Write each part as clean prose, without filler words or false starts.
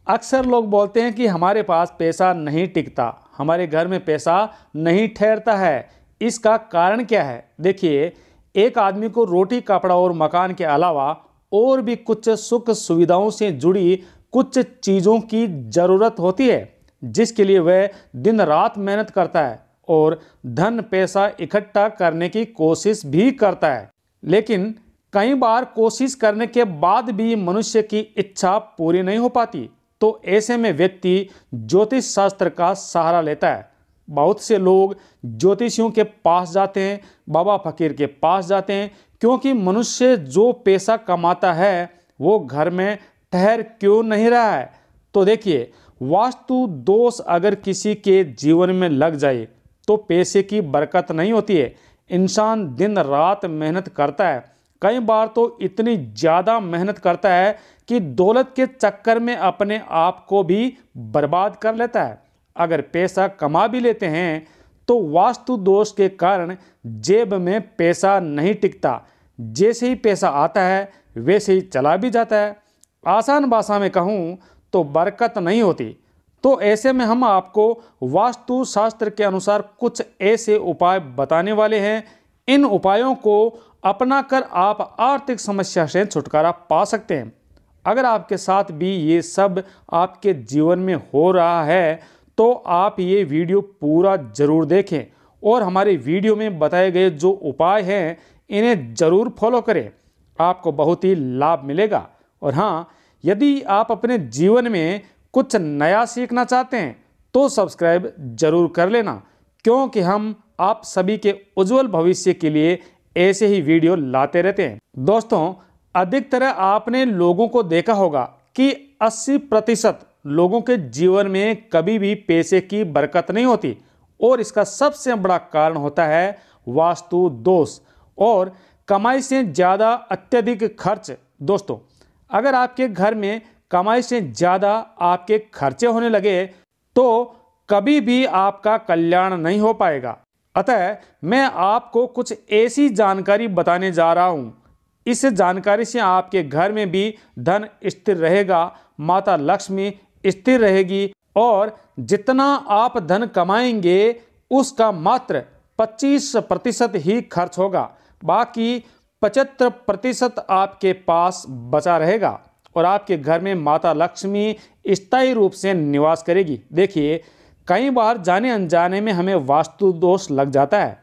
अक्सर लोग बोलते हैं कि हमारे पास पैसा नहीं टिकता, हमारे घर में पैसा नहीं ठहरता है। इसका कारण क्या है? देखिए, एक आदमी को रोटी, कपड़ा और मकान के अलावा और भी कुछ सुख सुविधाओं से जुड़ी कुछ चीज़ों की ज़रूरत होती है, जिसके लिए वह दिन रात मेहनत करता है और धन पैसा इकट्ठा करने की कोशिश भी करता है। लेकिन कई बार कोशिश करने के बाद भी मनुष्य की इच्छा पूरी नहीं हो पाती, तो ऐसे में व्यक्ति ज्योतिष शास्त्र का सहारा लेता है। बहुत से लोग ज्योतिषियों के पास जाते हैं, बाबा फकीर के पास जाते हैं, क्योंकि मनुष्य जो पैसा कमाता है वो घर में ठहर क्यों नहीं रहा है। तो देखिए, वास्तु दोष अगर किसी के जीवन में लग जाए तो पैसे की बरकत नहीं होती है। इंसान दिन रात मेहनत करता है, कई बार तो इतनी ज़्यादा मेहनत करता है कि दौलत के चक्कर में अपने आप को भी बर्बाद कर लेता है। अगर पैसा कमा भी लेते हैं तो वास्तु दोष के कारण जेब में पैसा नहीं टिकता। जैसे ही पैसा आता है वैसे ही चला भी जाता है। आसान भाषा में कहूँ तो बरकत नहीं होती। तो ऐसे में हम आपको वास्तु शास्त्र के अनुसार कुछ ऐसे उपाय बताने वाले हैं। इन उपायों को अपनाकर आप आर्थिक समस्या से छुटकारा पा सकते हैं। अगर आपके साथ भी ये सब आपके जीवन में हो रहा है तो आप ये वीडियो पूरा ज़रूर देखें और हमारे वीडियो में बताए गए जो उपाय हैं इन्हें ज़रूर फॉलो करें। आपको बहुत ही लाभ मिलेगा। और हाँ, यदि आप अपने जीवन में कुछ नया सीखना चाहते हैं तो सब्सक्राइब जरूर कर लेना, क्योंकि हम आप सभी के उज्जवल भविष्य के लिए ऐसे ही वीडियो लाते रहते हैं। दोस्तों, अधिकतर आपने लोगों को देखा होगा कि 80% लोगों के जीवन में कभी भी पैसे की बरकत नहीं होती, और इसका सबसे बड़ा कारण होता है वास्तु दोष और कमाई से ज़्यादा अत्यधिक खर्च। दोस्तों, अगर आपके घर में कमाई से ज़्यादा आपके खर्चे होने लगे तो कभी भी आपका कल्याण नहीं हो पाएगा। अतः मैं आपको कुछ ऐसी जानकारी बताने जा रहा हूँ। इस जानकारी से आपके घर में भी धन स्थिर रहेगा, माता लक्ष्मी स्थिर रहेगी और जितना आप धन कमाएंगे उसका मात्र 25% ही खर्च होगा। बाकी 75% आपके पास बचा रहेगा और आपके घर में माता लक्ष्मी स्थायी रूप से निवास करेगी। देखिए, कई बार जाने अनजाने में हमें वास्तु दोष लग जाता है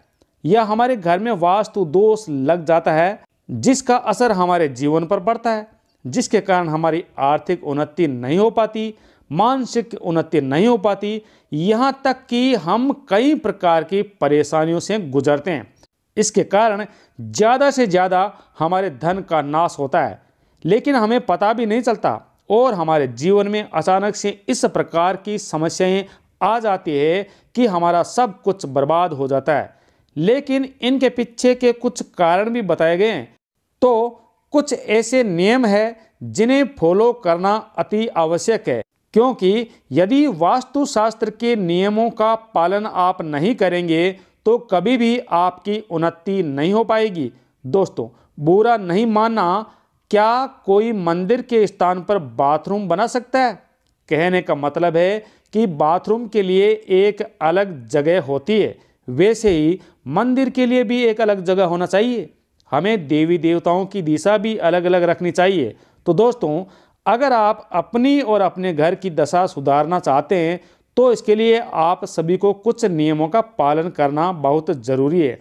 या हमारे घर में वास्तु दोष लग जाता है, जिसका असर हमारे जीवन पर पड़ता है, जिसके कारण हमारी आर्थिक उन्नति नहीं हो पाती, मानसिक उन्नति नहीं हो पाती, यहाँ तक कि हम कई प्रकार की परेशानियों से गुजरते हैं। इसके कारण ज़्यादा से ज़्यादा हमारे धन का नाश होता है, लेकिन हमें पता भी नहीं चलता और हमारे जीवन में अचानक से इस प्रकार की समस्याएं आ जाती है कि हमारा सब कुछ बर्बाद हो जाता है। लेकिन इनके पीछे के कुछ कारण भी बताए गए हैं। तो कुछ ऐसे नियम हैं जिन्हें फॉलो करना अति आवश्यक है, क्योंकि यदि वास्तुशास्त्र के नियमों का पालन आप नहीं करेंगे तो कभी भी आपकी उन्नति नहीं हो पाएगी। दोस्तों, बुरा नहीं मानना, क्या कोई मंदिर के स्थान पर बाथरूम बना सकता है? कहने का मतलब है कि बाथरूम के लिए एक अलग जगह होती है, वैसे ही मंदिर के लिए भी एक अलग जगह होना चाहिए। हमें देवी देवताओं की दिशा भी अलग अलग रखनी चाहिए। तो दोस्तों, अगर आप अपनी और अपने घर की दशा सुधारना चाहते हैं तो इसके लिए आप सभी को कुछ नियमों का पालन करना बहुत ज़रूरी है,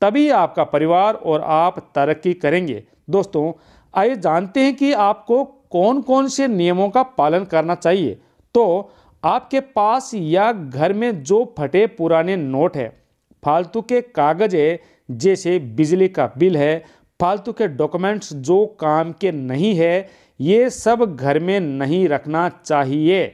तभी आपका परिवार और आप तरक्की करेंगे। दोस्तों, आइए जानते हैं कि आपको कौन कौन से नियमों का पालन करना चाहिए। तो आपके पास या घर में जो फटे पुराने नोट है, फालतू के कागज है, जैसे बिजली का बिल है, फालतू के डॉक्यूमेंट्स जो काम के नहीं है, ये सब घर में नहीं रखना चाहिए,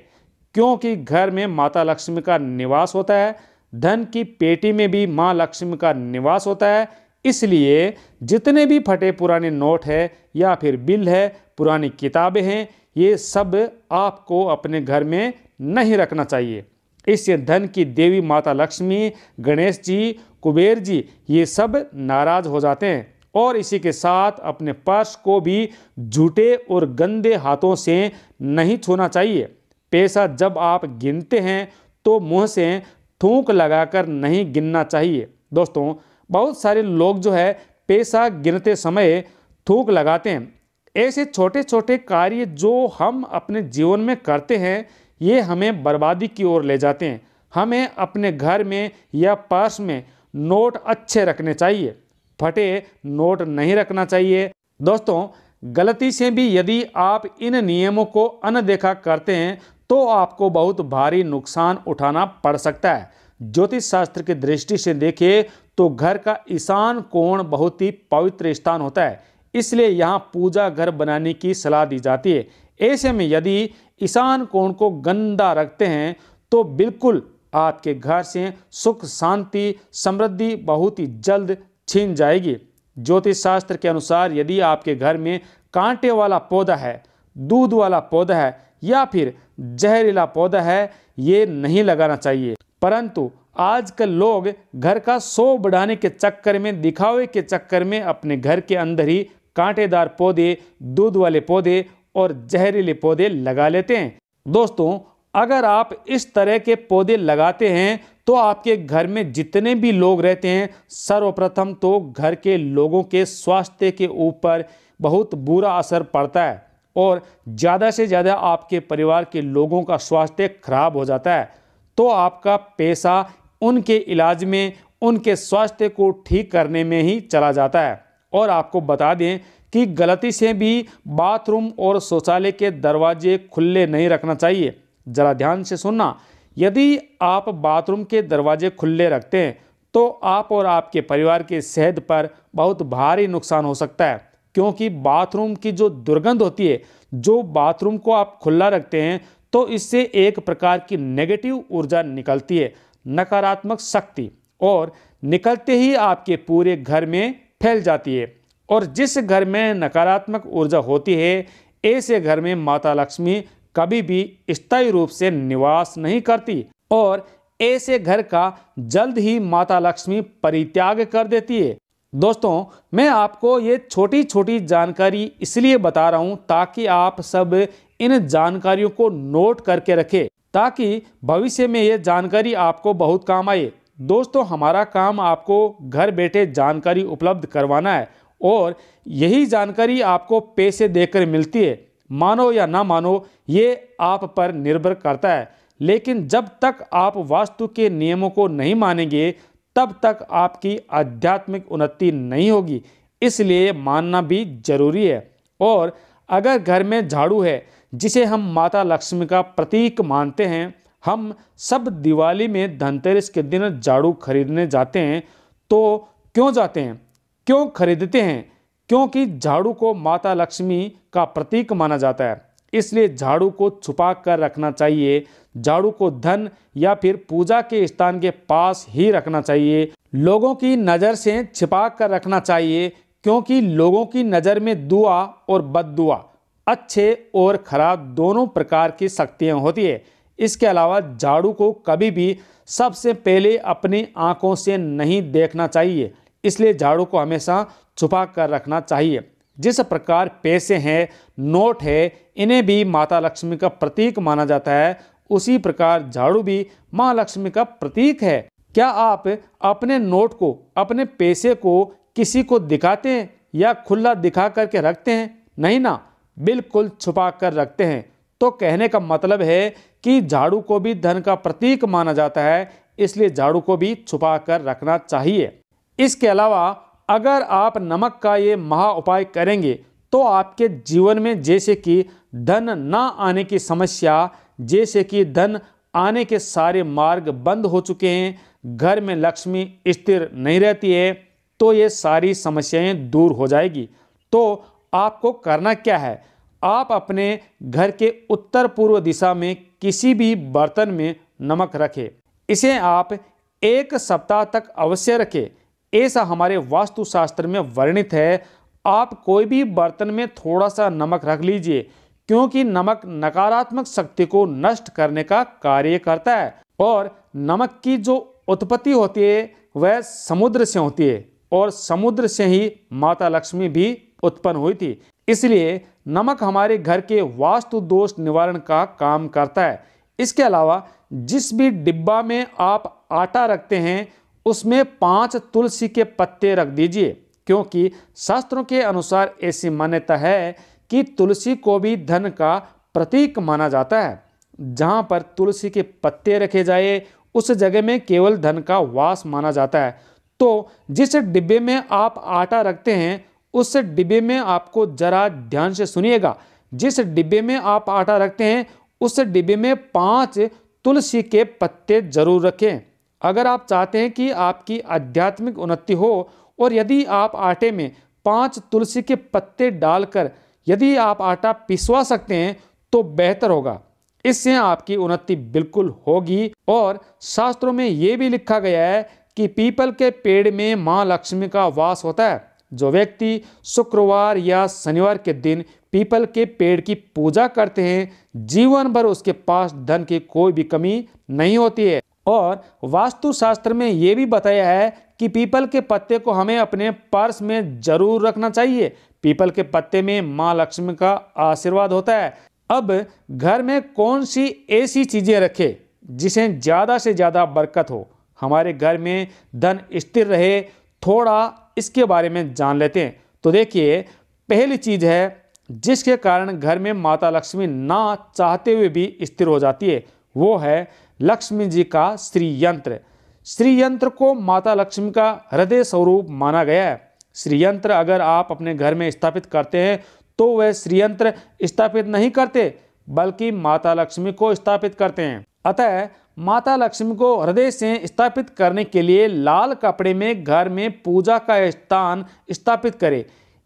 क्योंकि घर में माता लक्ष्मी का निवास होता है। धन की पेटी में भी माँ लक्ष्मी का निवास होता है। इसलिए जितने भी फटे पुराने नोट है या फिर बिल है, पुरानी किताबें हैं, ये सब आपको अपने घर में नहीं रखना चाहिए। इससे धन की देवी माता लक्ष्मी, गणेश जी, कुबेर जी, ये सब नाराज हो जाते हैं और इसी के साथ अपने पर्स को भी झूठे और गंदे हाथों से नहीं छूना चाहिए। पैसा जब आप गिनते हैं तो मुंह से थूक लगाकर नहीं गिनना चाहिए। दोस्तों, बहुत सारे लोग जो है पैसा गिनते समय थूक लगाते हैं। ऐसे छोटे छोटे कार्य जो हम अपने जीवन में करते हैं, ये हमें बर्बादी की ओर ले जाते हैं। हमें अपने घर में या पर्स में नोट अच्छे रखने चाहिए, फटे नोट नहीं रखना चाहिए। दोस्तों, गलती से भी यदि आप इन नियमों को अनदेखा करते हैं तो आपको बहुत भारी नुकसान उठाना पड़ सकता है। ज्योतिष शास्त्र की दृष्टि से देखें तो घर का ईशान कोण बहुत ही पवित्र स्थान होता है, इसलिए यहाँ पूजा घर बनाने की सलाह दी जाती है। ऐसे में यदि ईशान कोण को गंदा रखते हैं तो बिल्कुल आपके घर से सुख शांति समृद्धि बहुत ही जल्द छीन जाएगी। ज्योतिष शास्त्र के अनुसार यदि आपके घर में कांटे वाला पौधा है, दूध वाला पौधा है या फिर जहरीला पौधा है, ये नहीं लगाना चाहिए। परंतु आजकल लोग घर का शो बढ़ाने के चक्कर में, दिखावे के चक्कर में अपने घर के अंदर ही कांटेदार पौधे, दूध वाले पौधे और जहरीले पौधे लगा लेते हैं। दोस्तों, अगर आप इस तरह के पौधे लगाते हैं तो आपके घर में जितने भी लोग रहते हैं, सर्वप्रथम तो घर के लोगों के स्वास्थ्य के ऊपर बहुत बुरा असर पड़ता है और ज़्यादा से ज़्यादा आपके परिवार के लोगों का स्वास्थ्य खराब हो जाता है। तो आपका पैसा उनके इलाज में, उनके स्वास्थ्य को ठीक करने में ही चला जाता है। और आपको बता दें कि गलती से भी बाथरूम और शौचालय के दरवाजे खुले नहीं रखना चाहिए। ज़रा ध्यान से सुनना, यदि आप बाथरूम के दरवाजे खुले रखते हैं तो आप और आपके परिवार की सेहत पर बहुत भारी नुकसान हो सकता है, क्योंकि बाथरूम की जो दुर्गंध होती है, जो बाथरूम को आप खुला रखते हैं तो इससे एक प्रकार की नेगेटिव ऊर्जा निकलती है, नकारात्मक शक्ति, और निकलते ही आपके पूरे घर में फैल जाती है। और जिस घर में नकारात्मक ऊर्जा होती है, ऐसे घर में माता लक्ष्मी कभी भी स्थायी रूप से निवास नहीं करती और ऐसे घर का जल्द ही माता लक्ष्मी परित्याग कर देती है। दोस्तों, मैं आपको ये छोटी छोटी जानकारी इसलिए बता रहा हूँ ताकि आप सब इन जानकारियों को नोट करके रखें, ताकि भविष्य में ये जानकारी आपको बहुत काम आए। दोस्तों, हमारा काम आपको घर बैठे जानकारी उपलब्ध करवाना है और यही जानकारी आपको पैसे देकर मिलती है। मानो या ना मानो, ये आप पर निर्भर करता है, लेकिन जब तक आप वास्तु के नियमों को नहीं मानेंगे तब तक आपकी आध्यात्मिक उन्नति नहीं होगी, इसलिए मानना भी जरूरी है। और अगर घर में झाड़ू है, जिसे हम माता लक्ष्मी का प्रतीक मानते हैं, हम सब दिवाली में धनतेरस के दिन झाड़ू खरीदने जाते हैं, तो क्यों जाते हैं, क्यों खरीदते हैं? क्योंकि झाड़ू को माता लक्ष्मी का प्रतीक माना जाता है, इसलिए झाड़ू को छुपा कर रखना चाहिए। झाड़ू को धन या फिर पूजा के स्थान के पास ही रखना चाहिए, लोगों की नज़र से छिपा कर रखना चाहिए, क्योंकि लोगों की नज़र में दुआ और बद्दुआ, अच्छे और खराब दोनों प्रकार की शक्तियाँ होती है। इसके अलावा झाड़ू को कभी भी सबसे पहले अपनी आंखों से नहीं देखना चाहिए, इसलिए झाड़ू को हमेशा छुपा कर रखना चाहिए। जिस प्रकार पैसे हैं, नोट है, इन्हें भी माता लक्ष्मी का प्रतीक माना जाता है, उसी प्रकार झाड़ू भी माँ लक्ष्मी का प्रतीक है। क्या आप अपने नोट को, अपने पैसे को किसी को दिखाते हैं या खुला दिखा करके रखते हैं? नहीं ना, बिल्कुल छुपा कर रखते हैं। तो कहने का मतलब है कि झाड़ू को भी धन का प्रतीक माना जाता है, इसलिए झाड़ू को भी छुपा कर रखना चाहिए। इसके अलावा अगर आप नमक का ये महा उपाय करेंगे तो आपके जीवन में जैसे कि धन ना आने की समस्या, जैसे कि धन आने के सारे मार्ग बंद हो चुके हैं, घर में लक्ष्मी स्थिर नहीं रहती है, तो ये सारी समस्याएं दूर हो जाएगी। तो आपको करना क्या है, आप अपने घर के उत्तर पूर्व दिशा में किसी भी बर्तन में नमक रखें। इसे आप 1 सप्ताह तक अवश्य रखें, ऐसा हमारे वास्तुशास्त्र में वर्णित है। आप कोई भी बर्तन में थोड़ा सा नमक रख लीजिए, क्योंकि नमक नकारात्मक शक्ति को नष्ट करने का कार्य करता है और नमक की जो उत्पत्ति होती है वह समुद्र से होती है और समुद्र से ही माता लक्ष्मी भी उत्पन्न हुई थी। इसलिए नमक हमारे घर के वास्तु दोष निवारण का काम करता है। इसके अलावा जिस भी डिब्बा में आप आटा रखते हैं उसमें 5 तुलसी के पत्ते रख दीजिए, क्योंकि शास्त्रों के अनुसार ऐसी मान्यता है कि तुलसी को भी धन का प्रतीक माना जाता है। जहाँ पर तुलसी के पत्ते रखे जाए उस जगह में केवल धन का वास माना जाता है। तो जिस डिब्बे में आप आटा रखते हैं उस डिब्बे में आपको जरा ध्यान से सुनिएगा, जिस डिब्बे में आप आटा रखते हैं उस डिब्बे में 5 तुलसी के पत्ते जरूर रखें। अगर आप चाहते हैं कि आपकी आध्यात्मिक उन्नति हो और यदि आप आटे में 5 तुलसी के पत्ते डालकर यदि आप आटा पिसवा सकते हैं तो बेहतर होगा। इससे आपकी उन्नति बिल्कुल होगी। और शास्त्रों में ये भी लिखा गया है कि पीपल के पेड़ में माँ लक्ष्मी का वास होता है। जो व्यक्ति शुक्रवार या शनिवार के दिन पीपल के पेड़ की पूजा करते हैं जीवन भर उसके पास धन की कोई भी कमी नहीं होती है। और वास्तु शास्त्र में ये भी बताया है कि पीपल के पत्ते को हमें अपने पर्स में जरूर रखना चाहिए। पीपल के पत्ते में माँ लक्ष्मी का आशीर्वाद होता है। अब घर में कौन सी ऐसी चीजें रखें जिसे ज्यादा से ज्यादा बरकत हो, हमारे घर में धन स्थिर रहे, थोड़ा इसके बारे में जान लेते हैं। तो देखिए, पहली चीज है जिसके कारण घर में माता लक्ष्मी ना चाहते हुए भी स्थिर हो जाती है, वो है लक्ष्मी जी का श्री यंत्र। श्री यंत्र को माता लक्ष्मी का हृदय स्वरूप माना गया है। श्री यंत्र अगर आप अपने घर में स्थापित करते हैं तो वह श्री यंत्र स्थापित नहीं करते बल्कि माता लक्ष्मी को स्थापित करते हैं। अतः माता लक्ष्मी को हृदय से स्थापित करने के लिए लाल कपड़े में घर में पूजा का स्थान स्थापित करें,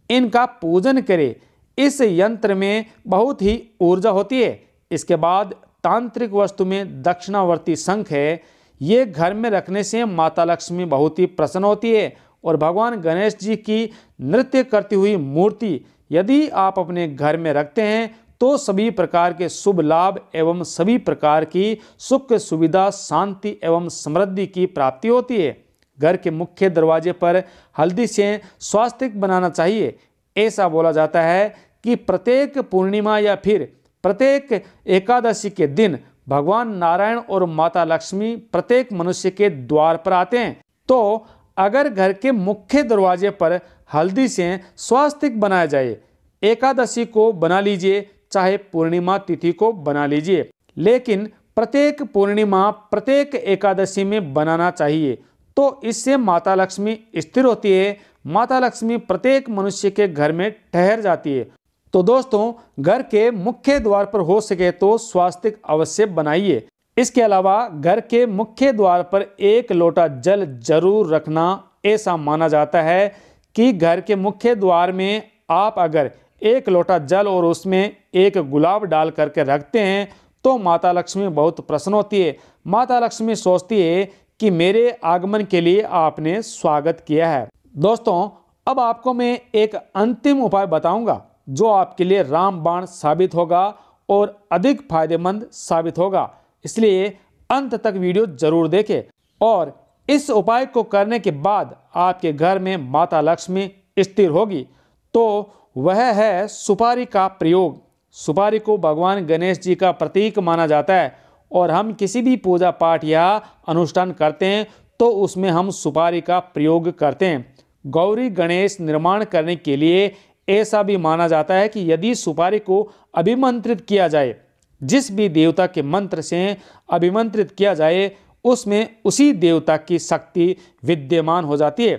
इनका पूजन करें। इस यंत्र में बहुत ही ऊर्जा होती है। इसके बाद तांत्रिक वस्तु में दक्षिणावर्ती शंख है, ये घर में रखने से माता लक्ष्मी बहुत ही प्रसन्न होती है। और भगवान गणेश जी की नृत्य करती हुई मूर्ति यदि आप अपने घर में रखते हैं तो सभी प्रकार के शुभ लाभ एवं सभी प्रकार की सुख सुविधा, शांति एवं समृद्धि की प्राप्ति होती है। घर के मुख्य दरवाजे पर हल्दी से स्वास्तिक बनाना चाहिए। ऐसा बोला जाता है कि प्रत्येक पूर्णिमा या फिर प्रत्येक एकादशी के दिन भगवान नारायण और माता लक्ष्मी प्रत्येक मनुष्य के द्वार पर आते हैं। तो अगर घर के मुख्य दरवाजे पर हल्दी से स्वास्तिक बनाया जाए, एकादशी को बना लीजिए चाहे पूर्णिमा तिथि को बना लीजिए, लेकिन प्रत्येक पूर्णिमा प्रत्येक एकादशी में बनाना चाहिए। तो इससे माता लक्ष्मी स्थिर होती है, माता लक्ष्मी प्रत्येक मनुष्य के घर में ठहर जाती है। तो दोस्तों, घर के मुख्य द्वार पर हो सके तो स्वास्तिक अवश्य बनाइए। इसके अलावा घर के मुख्य द्वार पर 1 लोटा जल जरूर रखना। ऐसा माना जाता है कि घर के मुख्य द्वार में आप अगर 1 लोटा जल और उसमें 1 गुलाब डाल करके रखते हैं तो माता लक्ष्मी बहुत प्रसन्न होती है। माता लक्ष्मी सोचती है कि मेरे आगमन के लिए आपने स्वागत किया है। दोस्तों, अब आपको मैं एक अंतिम उपाय बताऊंगा जो आपके लिए रामबाण साबित होगा और अधिक फायदेमंद साबित होगा। इसलिए अंत तक वीडियो जरूर देखें। और इस उपाय को करने के बाद आपके घर में माता लक्ष्मी स्थिर होगी। तो वह है सुपारी का प्रयोग। सुपारी को भगवान गणेश जी का प्रतीक माना जाता है और हम किसी भी पूजा पाठ या अनुष्ठान करते हैं तो उसमें हम सुपारी का प्रयोग करते हैं। गौरी गणेश निर्माण करने के लिए ऐसा भी माना जाता है कि यदि सुपारी को अभिमंत्रित किया जाए, जिस भी देवता के मंत्र से अभिमंत्रित किया जाए उसमें उसी देवता की शक्ति विद्यमान हो जाती है।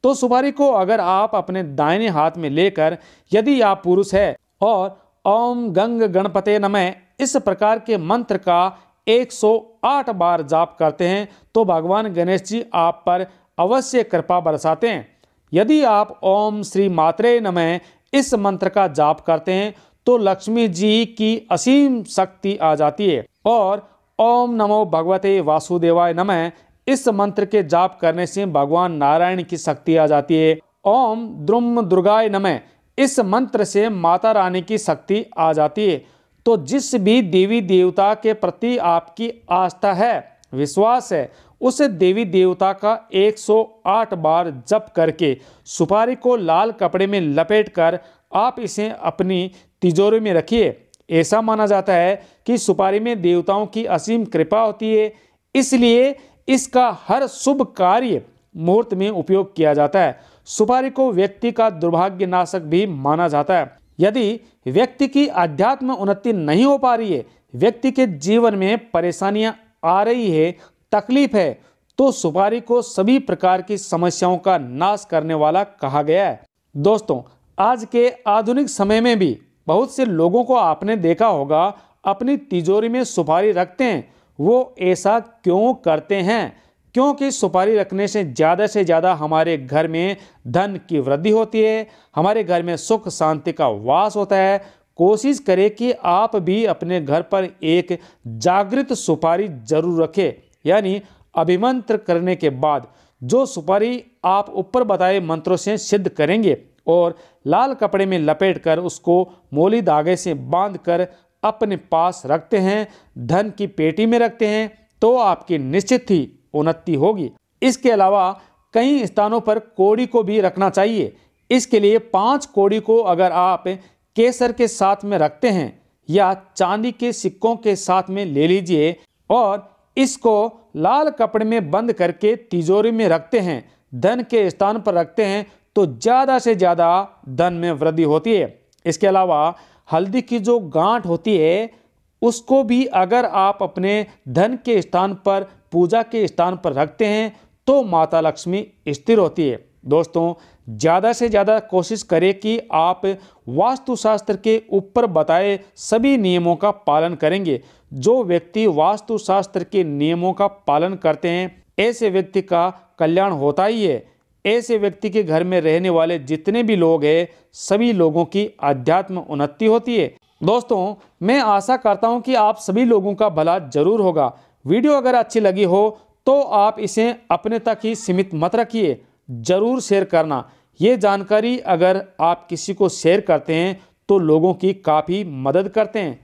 तो सुपारी को अगर आप अपने दाहिने हाथ में लेकर यदि आप पुरुष है और ओम गंग गणपते नमः इस प्रकार के मंत्र का 108 बार जाप करते हैं तो भगवान गणेश जी आप पर अवश्य कृपा बरसाते हैं। यदि आप ओम श्री मात्रे नमः इस मंत्र का जाप करते हैं तो लक्ष्मी जी की असीम शक्ति आ जाती है। और ओम नमो भगवते वासुदेवाय नमः इस मंत्र के जाप करने से भगवान नारायण की शक्ति आ जाती है। ओम द्रुम दुर्गाय नमः इस मंत्र से माता रानी की शक्ति आ जाती है। तो जिस भी देवी देवता के प्रति आपकी आस्था है, विश्वास है, उस देवी देवता का 108 बार जप करके सुपारी को लाल कपड़े में लपेटकर आप इसे अपनी तिजोरी में रखिए। ऐसा माना जाता है कि सुपारी में देवताओं की असीम कृपा होती है, इसलिए इसका हर शुभ कार्य मुहूर्त में उपयोग किया जाता है। सुपारी को व्यक्ति का दुर्भाग्य नाशक भी माना जाता है। यदि व्यक्ति की अध्यात्म उन्नति नहीं हो पा रही है, व्यक्ति के जीवन में परेशानियां आ रही है, तकलीफ है, तो सुपारी को सभी प्रकार की समस्याओं का नाश करने वाला कहा गया है। दोस्तों, आज के आधुनिक समय में भी बहुत से लोगों को आपने देखा होगा अपनी तिजोरी में सुपारी रखते हैं। वो ऐसा क्यों करते हैं? क्योंकि सुपारी रखने से ज़्यादा हमारे घर में धन की वृद्धि होती है, हमारे घर में सुख शांति का वास होता है। कोशिश करें कि आप भी अपने घर पर एक जागृत सुपारी जरूर रखें, यानी अभिमंत्र करने के बाद जो सुपारी आप ऊपर बताए मंत्रों से सिद्ध करेंगे और लाल कपड़े में लपेटकर उसको मोली धागे से बांधकर अपने पास रखते हैं, धन की पेटी में रखते हैं, तो आपकी निश्चित ही उन्नति होगी। इसके अलावा कई स्थानों पर कौड़ी को भी रखना चाहिए। इसके लिए 5 कौड़ी को अगर आप केसर के साथ में रखते हैं या चांदी के सिक्कों के साथ में ले लीजिए और इसको लाल कपड़े में बंद करके तिजोरी में रखते हैं, धन के स्थान पर रखते हैं, तो ज़्यादा से ज़्यादा धन में वृद्धि होती है। इसके अलावा हल्दी की जो गांठ होती है उसको भी अगर आप अपने धन के स्थान पर, पूजा के स्थान पर रखते हैं तो माता लक्ष्मी स्थिर होती है। दोस्तों, ज़्यादा से ज़्यादा कोशिश करें कि आप वास्तुशास्त्र के ऊपर बताए सभी नियमों का पालन करेंगे। जो व्यक्ति वास्तुशास्त्र के नियमों का पालन करते हैं, ऐसे व्यक्ति का कल्याण होता ही है। ऐसे व्यक्ति के घर में रहने वाले जितने भी लोग हैं, सभी लोगों की अध्यात्म उन्नति होती है। दोस्तों, मैं आशा करता हूं कि आप सभी लोगों का भला जरूर होगा। वीडियो अगर अच्छी लगी हो तो आप इसे अपने तक ही सीमित मत रखिए, जरूर शेयर करना। ये जानकारी अगर आप किसी को शेयर करते हैं तो लोगों की काफ़ी मदद करते हैं।